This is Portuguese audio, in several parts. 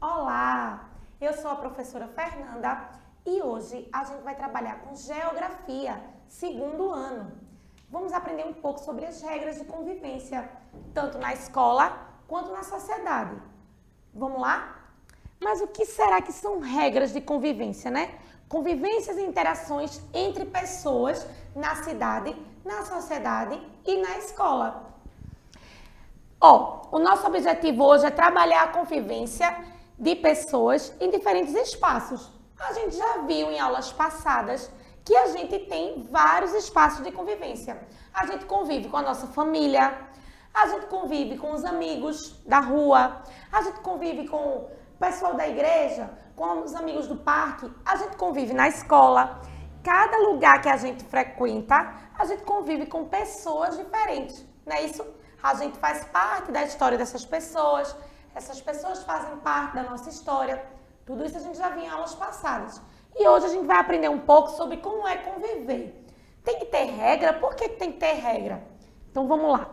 Olá, eu sou a professora Fernanda e hoje a gente vai trabalhar com Geografia, segundo ano. Vamos aprender um pouco sobre as regras de convivência, tanto na escola quanto na sociedade. Vamos lá? Mas o que será que são regras de convivência, né? Convivências e interações entre pessoas na cidade, na sociedade e na escola. O nosso objetivo hoje é trabalhar a convivência de pessoas em diferentes espaços. A gente já viu em aulas passadas que a gente tem vários espaços de convivência. A gente convive com a nossa família, a gente convive com os amigos da rua, a gente convive com o pessoal da igreja, com os amigos do parque, a gente convive na escola. Cada lugar que a gente frequenta, a gente convive com pessoas diferentes, não é isso? A gente faz parte da história dessas pessoas, essas pessoas fazem parte da nossa história. Tudo isso a gente já viu em aulas passadas. E hoje a gente vai aprender um pouco sobre como é conviver. Tem que ter regra? Por que tem que ter regra? Então vamos lá.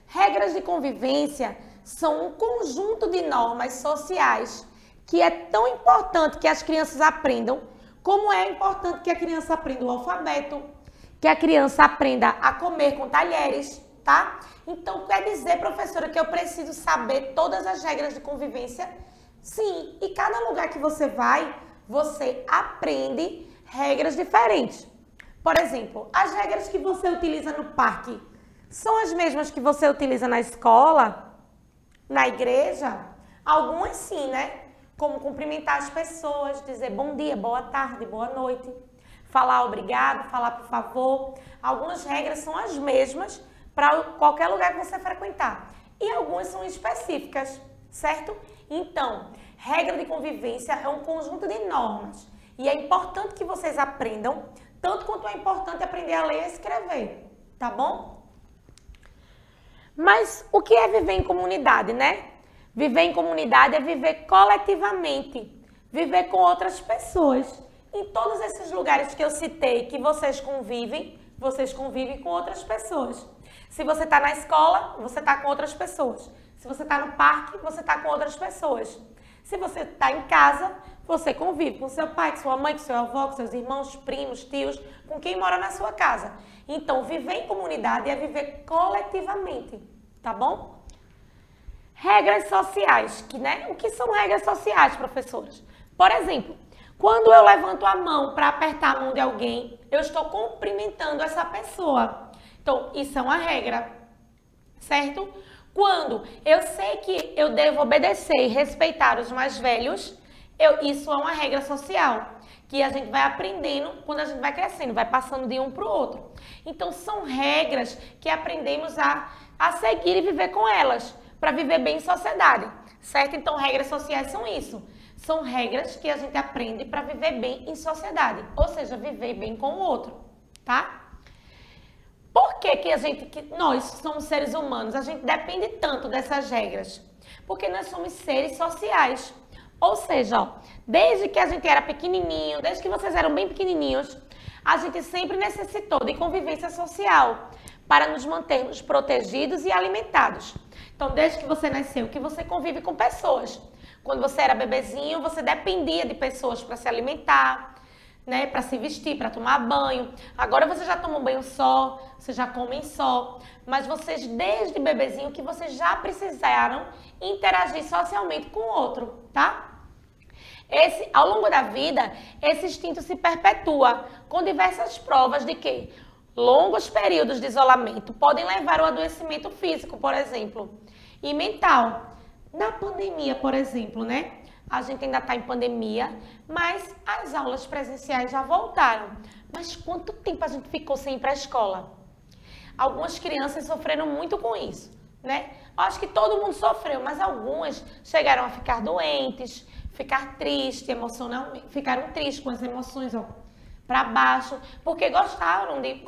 Regras de convivência são um conjunto de normas sociais que é tão importante que as crianças aprendam, como é importante que a criança aprenda o alfabeto, que a criança aprenda a comer com talheres, tá? Então quer dizer, professora, que eu preciso saber todas as regras de convivência? Sim, e cada lugar que você vai, você aprende regras diferentes. Por exemplo, as regras que você utiliza no parque são as mesmas que você utiliza na escola, na igreja? Algumas sim, né? Como cumprimentar as pessoas, dizer bom dia, boa tarde, boa noite, falar obrigado, falar por favor. Algumas regras são as mesmas para qualquer lugar que você frequentar. E algumas são específicas, certo? Então, regra de convivência é um conjunto de normas. E é importante que vocês aprendam, tanto quanto é importante aprender a ler e escrever, tá bom? Mas o que é viver em comunidade, né? Viver em comunidade é viver coletivamente, viver com outras pessoas. Em todos esses lugares que eu citei que vocês convivem com outras pessoas. Se você está na escola, você está com outras pessoas. Se você está no parque, você está com outras pessoas. Se você está em casa, você convive com seu pai, com sua mãe, com seu avô, com seus irmãos, primos, tios, com quem mora na sua casa. Então, viver em comunidade é viver coletivamente, tá bom? Regras sociais, o que são regras sociais, professores? Por exemplo, quando eu levanto a mão para apertar a mão de alguém, eu estou cumprimentando essa pessoa. Então, isso é uma regra, certo? Quando eu sei que eu devo obedecer e respeitar os mais velhos, isso é uma regra social, que a gente vai aprendendo quando a gente vai crescendo, vai passando de um para o outro. Então, são regras que aprendemos a seguir e viver com elas, para viver bem em sociedade, certo? Então, regras sociais são isso. São regras que a gente aprende para viver bem em sociedade, ou seja, viver bem com o outro, tá? Por que nós somos seres humanos, a gente depende tanto dessas regras? Porque nós somos seres sociais. Ou seja, desde que a gente era pequenininho, desde que vocês eram bem pequenininhos, a gente sempre necessitou de convivência social para nos mantermos protegidos e alimentados. Então, desde que você nasceu, que você convive com pessoas. Quando você era bebezinho, você dependia de pessoas para se alimentar, né, para se vestir, para tomar banho. Agora você já toma um banho só, vocês já comem só, mas vocês desde bebezinho que vocês já precisaram interagir socialmente com o outro, tá? Ao longo da vida, esse instinto se perpetua com diversas provas de que longos períodos de isolamento podem levar ao adoecimento físico, por exemplo, e mental. Na pandemia, por exemplo, né? A gente ainda está em pandemia, mas as aulas presenciais já voltaram. Mas quanto tempo a gente ficou sem ir para a escola? Algumas crianças sofreram muito com isso, né? Acho que todo mundo sofreu, mas algumas chegaram a ficar doentes, ficar tristes emocionalmente, ficaram tristes com as emoções para baixo, porque gostavam de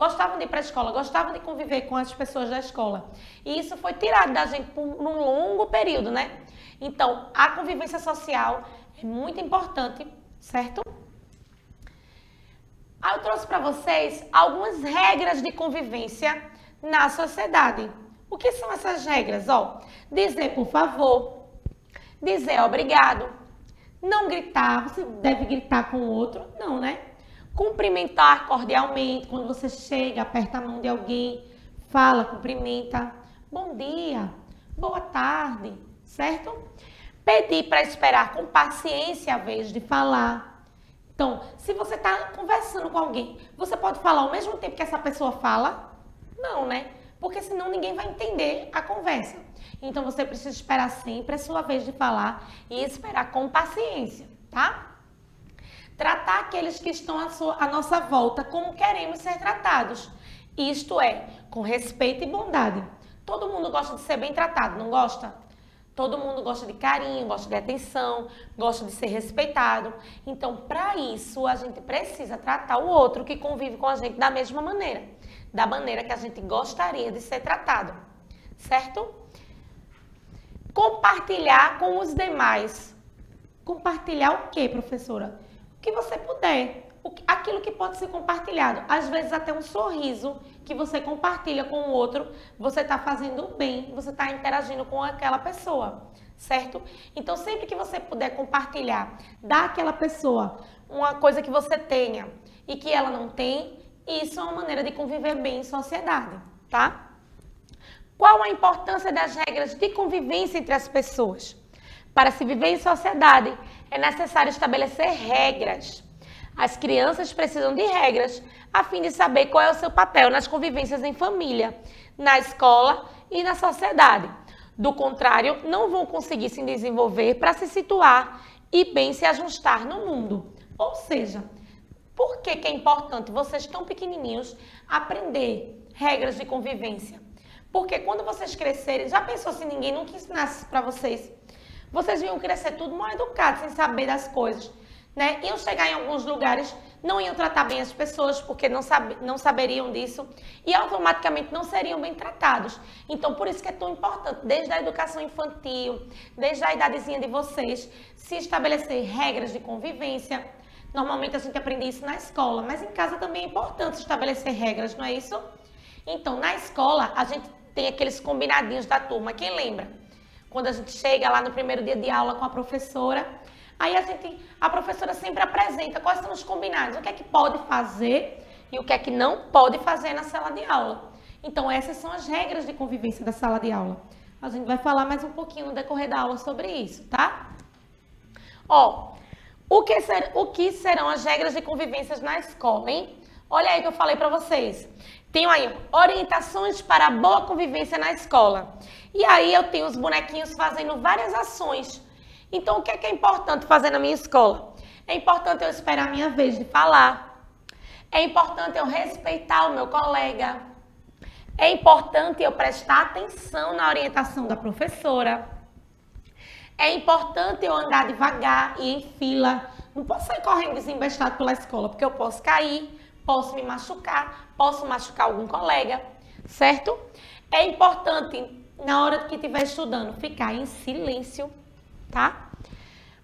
ir para a escola, gostavam de conviver com as pessoas da escola. E isso foi tirado da gente por um longo período, né? Então, a convivência social é muito importante, certo? Aí eu trouxe para vocês algumas regras de convivência na sociedade. O que são essas regras? Ó, dizer por favor, dizer obrigado, não gritar, você deve gritar com o outro, não, né? Cumprimentar cordialmente, quando você chega, aperta a mão de alguém, fala, cumprimenta, bom dia, boa tarde, certo? Pedir para esperar com paciência a vez de falar. Então, se você está conversando com alguém, você pode falar ao mesmo tempo que essa pessoa fala? Não, né? Porque senão ninguém vai entender a conversa. Então, você precisa esperar sempre a sua vez de falar e esperar com paciência, tá? Tratar aqueles que estão à nossa volta como queremos ser tratados. Isto é, com respeito e bondade. Todo mundo gosta de ser bem tratado, não gosta? Todo mundo gosta de carinho, gosta de atenção, gosta de ser respeitado. Então, para isso, a gente precisa tratar o outro que convive com a gente da mesma maneira. Da maneira que a gente gostaria de ser tratado, certo? Compartilhar com os demais. Compartilhar o quê, professora? O que você puder. Aquilo que pode ser compartilhado. Às vezes até um sorriso que você compartilha com o outro, você está fazendo bem, você está interagindo com aquela pessoa, certo? Então, sempre que você puder compartilhar, dar àquela pessoa uma coisa que você tenha e que ela não tem, isso é uma maneira de conviver bem em sociedade, tá? Qual a importância das regras de convivência entre as pessoas? Para se viver em sociedade, é necessário estabelecer regras. As crianças precisam de regras a fim de saber qual é o seu papel nas convivências em família, na escola e na sociedade. Do contrário, não vão conseguir se desenvolver para se situar e bem se ajustar no mundo. Ou seja, por que é importante vocês tão pequenininhos aprender regras de convivência? Porque quando vocês crescerem, já pensou se ninguém nunca ensinasse para vocês? Vocês iam crescer tudo mal educados, sem saber das coisas, né? Iam chegar em alguns lugares, não iam tratar bem as pessoas, porque não saberiam disso, e automaticamente não seriam bem tratados. Então, por isso que é tão importante, desde a educação infantil, desde a idadezinha de vocês, se estabelecer regras de convivência. Normalmente a gente aprende isso na escola, mas em casa também é importante estabelecer regras, não é isso? Então, na escola, a gente tem aqueles combinadinhos da turma, quem lembra? Quando a gente chega lá no primeiro dia de aula com a professora, aí a professora sempre apresenta quais são os combinados, o que é que pode fazer e o que é que não pode fazer na sala de aula. Então, essas são as regras de convivência da sala de aula. A gente vai falar mais um pouquinho no decorrer da aula sobre isso, tá? Ó, o que serão as regras de convivência na escola, hein? Olha aí que eu falei para vocês. Tenho aí orientações para a boa convivência na escola. E aí eu tenho os bonequinhos fazendo várias ações. Então, o que é importante fazer na minha escola? É importante eu esperar a minha vez de falar. É importante eu respeitar o meu colega. É importante eu prestar atenção na orientação da professora. É importante eu andar devagar e em fila. Não posso sair correndo desembestado pela escola, porque eu posso cair, posso me machucar, posso machucar algum colega, certo? É importante, na hora que estiver estudando, ficar em silêncio, tá?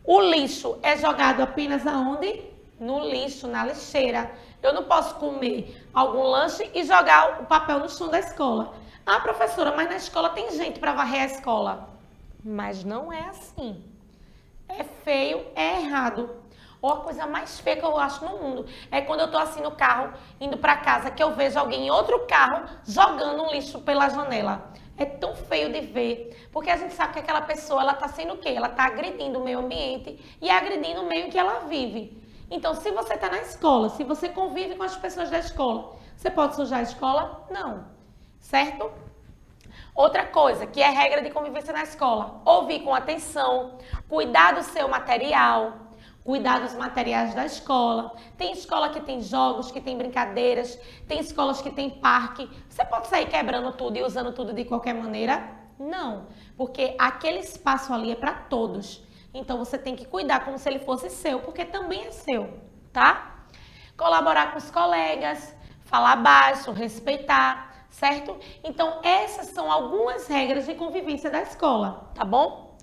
O lixo é jogado apenas aonde? No lixo, na lixeira. Eu não posso comer algum lanche e jogar o papel no chão da escola. Ah, professora, mas na escola tem gente para varrer a escola. Mas não é assim. É feio, é errado. Ou a coisa mais feia que eu acho no mundo é quando eu tô assim no carro, indo para casa, que eu vejo alguém em outro carro jogando um lixo pela janela. É tão feio de ver, porque a gente sabe que aquela pessoa, ela tá sendo o quê? Ela tá agredindo o meio ambiente e agredindo o meio em que ela vive. Então, se você tá na escola, se você convive com as pessoas da escola, você pode sujar a escola? Não. Certo? Outra coisa, que é regra de convivência na escola, ouvir com atenção, cuidar do seu material, cuidar dos materiais da escola. Tem escola que tem jogos, que tem brincadeiras, tem escolas que tem parque. Você pode sair quebrando tudo e usando tudo de qualquer maneira? Não, porque aquele espaço ali é para todos. Então, você tem que cuidar como se ele fosse seu, porque também é seu, tá? Colaborar com os colegas, falar baixo, respeitar, certo? Então, essas são algumas regras de convivência da escola, tá bom?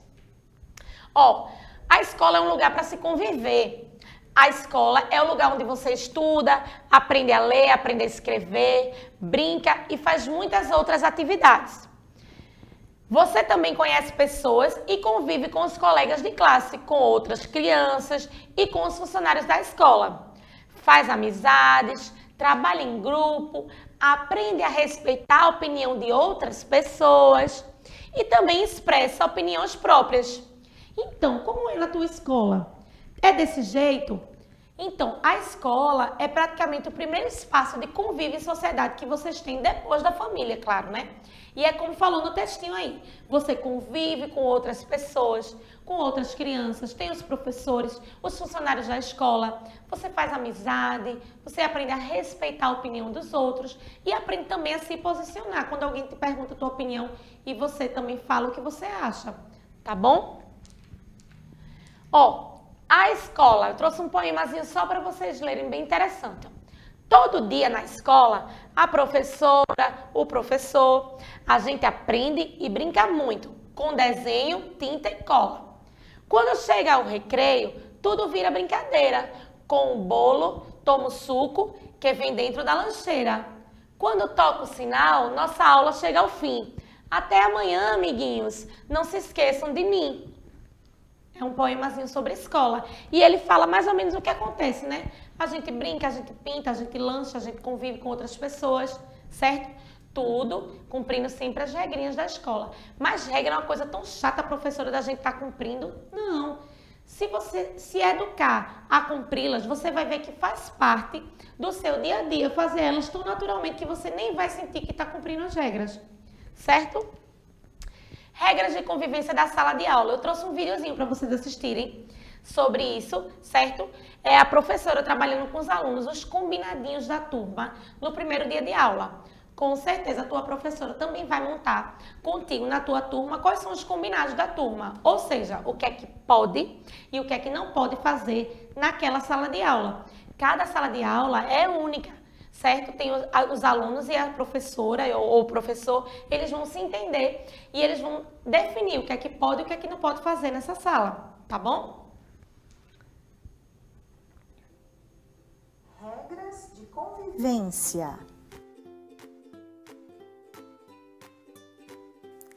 Ó, a escola é um lugar para se conviver. A escola é o lugar onde você estuda, aprende a ler, aprende a escrever, brinca e faz muitas outras atividades. Você também conhece pessoas e convive com os colegas de classe, com outras crianças e com os funcionários da escola. Faz amizades, trabalha em grupo, aprende a respeitar a opinião de outras pessoas e também expressa opiniões próprias. Então, como é na tua escola? É desse jeito? Então, a escola é praticamente o primeiro espaço de convívio e sociedade que vocês têm depois da família, claro, né? E é como falou no textinho aí, você convive com outras pessoas, com outras crianças, tem os professores, os funcionários da escola, você faz amizade, você aprende a respeitar a opinião dos outros e aprende também a se posicionar quando alguém te pergunta a tua opinião e você também fala o que você acha, tá bom? Ó, a escola, eu trouxe um poemazinho só para vocês lerem, bem interessante. Todo dia na escola, a professora, o professor, a gente aprende e brinca muito, com desenho, tinta e cola. Quando chega o recreio, tudo vira brincadeira. Com o bolo, toma o suco que vem dentro da lancheira. Quando toca o sinal, nossa aula chega ao fim. Até amanhã, amiguinhos, não se esqueçam de mim. É um poemazinho sobre a escola. E ele fala mais ou menos o que acontece, né? A gente brinca, a gente pinta, a gente lancha, a gente convive com outras pessoas, certo? Tudo cumprindo sempre as regrinhas da escola. Mas regra é uma coisa tão chata, a professora, da gente estar cumprindo? Não. Se você se educar a cumpri-las, você vai ver que faz parte do seu dia a dia, fazer elas tão naturalmente que você nem vai sentir que está cumprindo as regras, certo? Regras de convivência da sala de aula. Eu trouxe um videozinho para vocês assistirem sobre isso, certo? É a professora trabalhando com os alunos, os combinadinhos da turma no primeiro dia de aula. Com certeza a tua professora também vai montar contigo na tua turma quais são os combinados da turma. Ou seja, o que é que pode e o que é que não pode fazer naquela sala de aula. Cada sala de aula é única, certo? Tem os alunos e a professora ou o professor, eles vão se entender e eles vão definir o que é que pode e o que é que não pode fazer nessa sala, tá bom? Regras de convivência.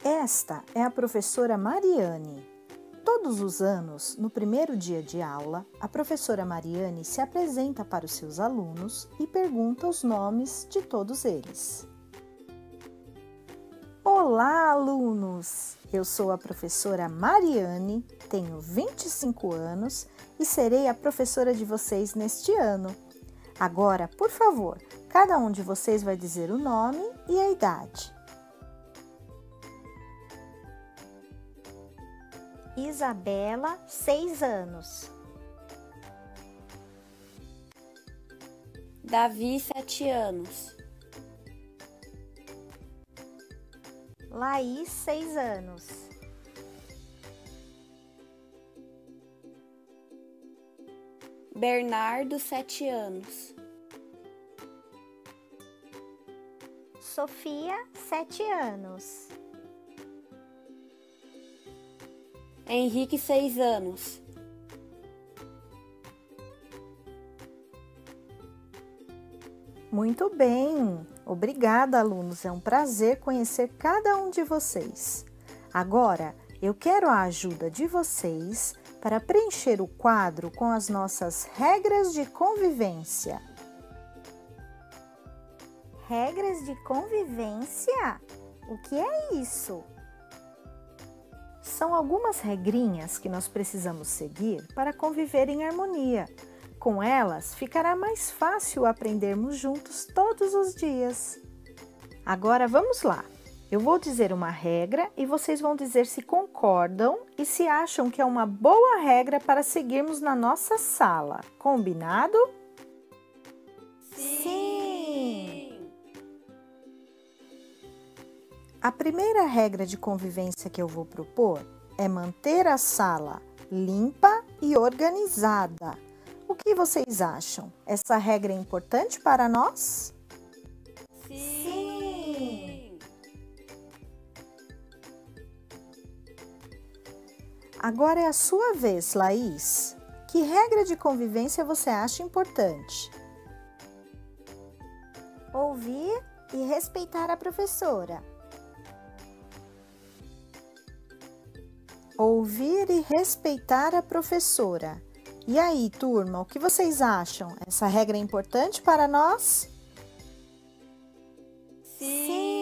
Esta é a professora Mariane. Todos os anos, no primeiro dia de aula, a professora Mariane se apresenta para os seus alunos e pergunta os nomes de todos eles. Olá, alunos! Eu sou a professora Mariane, tenho 25 anos e serei a professora de vocês neste ano. Agora, por favor, cada um de vocês vai dizer o nome e a idade. Isabela, 6 anos. Davi, 7 anos. Laís, 6 anos. Bernardo, 7 anos. Sofia, 7 anos. Henrique, 6 anos. Muito bem! Obrigada, alunos. É um prazer conhecer cada um de vocês. Agora, eu quero a ajuda de vocês para preencher o quadro com as nossas regras de convivência. Regras de convivência? O que é isso? São algumas regrinhas que nós precisamos seguir para conviver em harmonia. Com elas, ficará mais fácil aprendermos juntos todos os dias. Agora vamos lá. Eu vou dizer uma regra e vocês vão dizer se concordam e se acham que é uma boa regra para seguirmos na nossa sala. Combinado? Sim! A primeira regra de convivência que eu vou propor é manter a sala limpa e organizada. O que vocês acham? Essa regra é importante para nós? Sim! Agora é a sua vez, Laís. Que regra de convivência você acha importante? Ouvir e respeitar a professora. Ouvir e respeitar a professora. E aí, turma, o que vocês acham? Essa regra é importante para nós? Sim!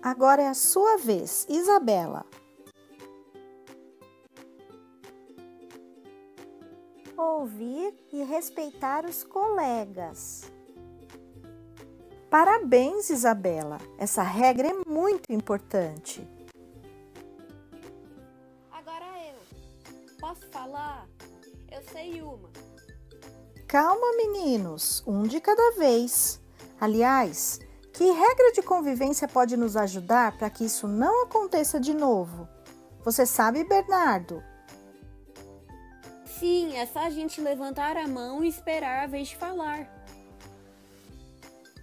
Agora é a sua vez, Isabela. Ouvir e respeitar os colegas. Parabéns, Isabela. Essa regra é muito importante. Agora eu. Posso falar? Eu sei uma. Calma, meninos, um de cada vez. Aliás, que regra de convivência pode nos ajudar para que isso não aconteça de novo? Você sabe, Bernardo? Sim, é só a gente levantar a mão e esperar a vez de falar.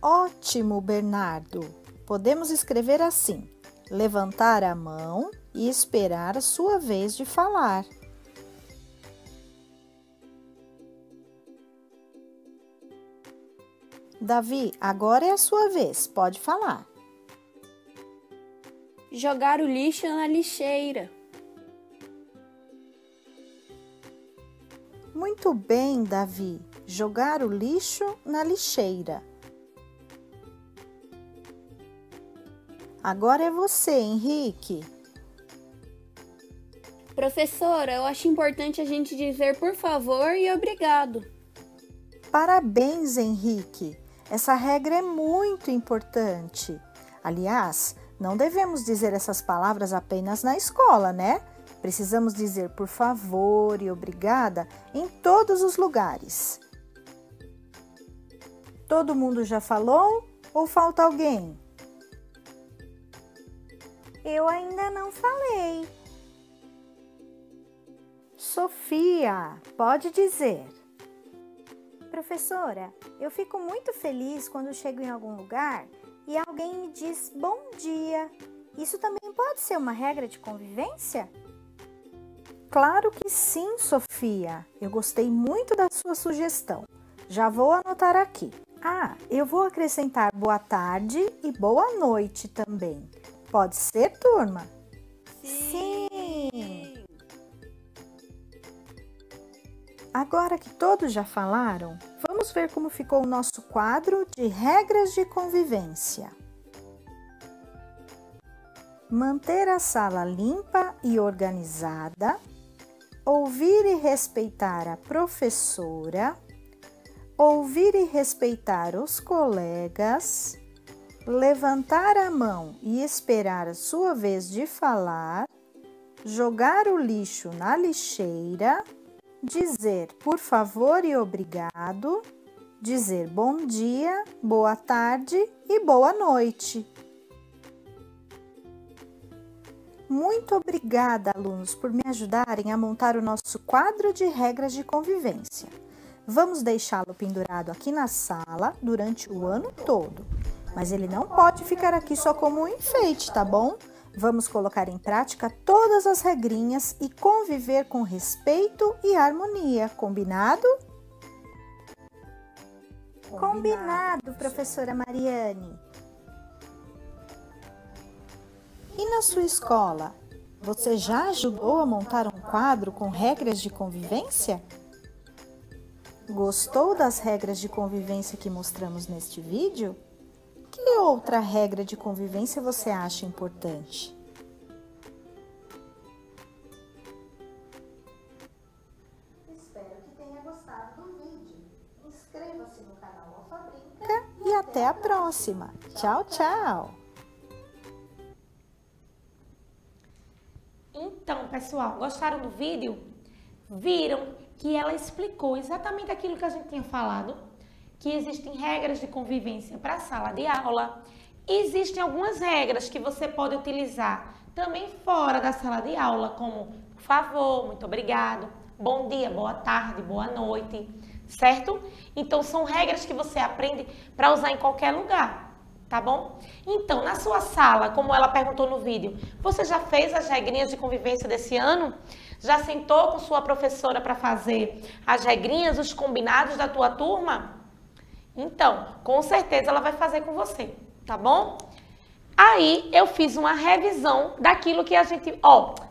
Ótimo, Bernardo. Podemos escrever assim: levantar a mão e esperar a sua vez de falar. Davi, agora é a sua vez. Pode falar. Jogar o lixo na lixeira. Muito bem, Davi. Jogar o lixo na lixeira. Agora é você, Henrique. Professora, eu acho importante a gente dizer por favor e obrigado. Parabéns, Henrique. Essa regra é muito importante. Aliás, não devemos dizer essas palavras apenas na escola, né? Precisamos dizer por favor e obrigada em todos os lugares. Todo mundo já falou ou falta alguém? Eu ainda não falei. Sofia, pode dizer. Professora, eu fico muito feliz quando chego em algum lugar e alguém me diz bom dia. Isso também pode ser uma regra de convivência? Claro que sim, Sofia. Eu gostei muito da sua sugestão. Já vou anotar aqui. Ah, eu vou acrescentar boa tarde e boa noite também. Pode ser, turma? Sim! Agora que todos já falaram, vamos ver como ficou o nosso quadro de regras de convivência. Manter a sala limpa e organizada. Ouvir e respeitar a professora. Ouvir e respeitar os colegas. Levantar a mão e esperar a sua vez de falar. Jogar o lixo na lixeira. Dizer por favor e obrigado. Dizer bom dia, boa tarde e boa noite. Muito obrigada, alunos, por me ajudarem a montar o nosso quadro de regras de convivência. Vamos deixá-lo pendurado aqui na sala durante o ano todo. Mas ele não pode ficar aqui só como um enfeite, tá bom? Vamos colocar em prática todas as regrinhas e conviver com respeito e harmonia. Combinado? Combinado, professora Mariane. E na sua escola, você já ajudou a montar um quadro com regras de convivência? Gostou das regras de convivência que mostramos neste vídeo? Que outra regra de convivência você acha importante? Espero que tenha gostado do vídeo. Inscreva-se no canal Alfabrinca e até a próxima. Tchau, tchau! Então, pessoal, gostaram do vídeo? Viram que ela explicou exatamente aquilo que a gente tinha falado? Que existem regras de convivência para a sala de aula. Existem algumas regras que você pode utilizar também fora da sala de aula, como por favor, muito obrigado, bom dia, boa tarde, boa noite, certo? Então, são regras que você aprende para usar em qualquer lugar. tá bom? Então, na sua sala, como ela perguntou no vídeo, você já fez as regrinhas de convivência desse ano? Já sentou com sua professora para fazer as regrinhas, os combinados da tua turma? Então, com certeza ela vai fazer com você, tá bom? Aí, eu fiz uma revisão daquilo que a gente,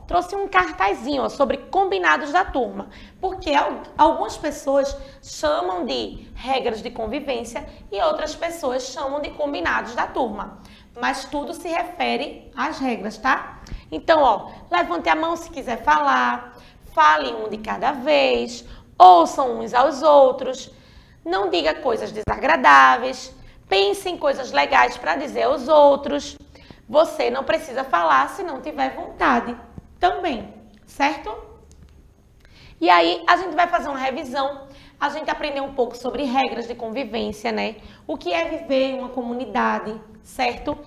trouxe um cartazinho, sobre combinados da turma. Porque algumas pessoas chamam de regras de convivência e outras pessoas chamam de combinados da turma. Mas tudo se refere às regras, tá? Então, levante a mão se quiser falar, fale um de cada vez, ouçam uns aos outros, não diga coisas desagradáveis, pense em coisas legais para dizer aos outros. Você não precisa falar se não tiver vontade também, certo? E aí, a gente vai fazer uma revisão, a gente aprendeu um pouco sobre regras de convivência, né? O que é viver em uma comunidade, certo?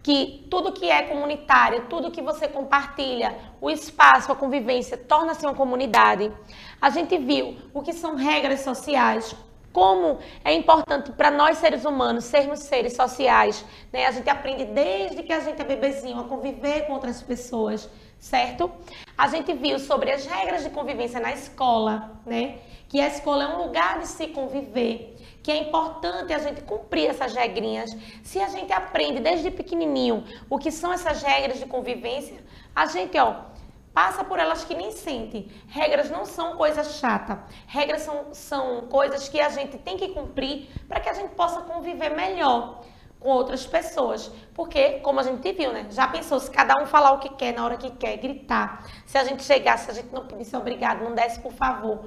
Que tudo que é comunitário, tudo que você compartilha, o espaço, a convivência, torna-se uma comunidade. A gente viu o que são regras sociais, como é importante para nós seres humanos sermos seres sociais, né? A gente aprende desde que a gente é bebezinho a conviver com outras pessoas, certo? A gente viu sobre as regras de convivência na escola, né? Que a escola é um lugar de se conviver, que é importante a gente cumprir essas regrinhas. Se a gente aprende desde pequenininho o que são essas regras de convivência, a gente, passa por elas que nem sente. Regras não são coisas chatas. Regras são coisas que a gente tem que cumprir para que a gente possa conviver melhor com outras pessoas. Porque, como a gente viu, né? Já pensou se cada um falar o que quer na hora que quer, gritar. Se a gente chegasse, se a gente não pedisse obrigado, não desse por favor.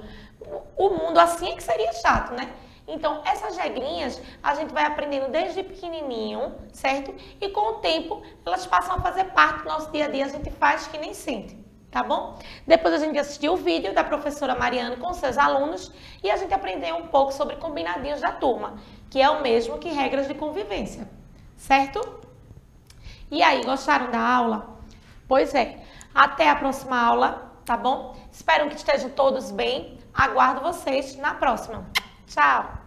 O mundo assim é que seria chato, né? Então, essas regrinhas a gente vai aprendendo desde pequenininho, certo? E com o tempo, elas passam a fazer parte do nosso dia a dia, a gente faz que nem sente. Tá bom? Depois a gente assistiu o vídeo da professora Mariana com seus alunos e a gente aprendeu um pouco sobre combinadinhos da turma, que é o mesmo que regras de convivência, certo? E aí, gostaram da aula? Pois é, até a próxima aula, tá bom? Espero que estejam todos bem, aguardo vocês na próxima. Tchau!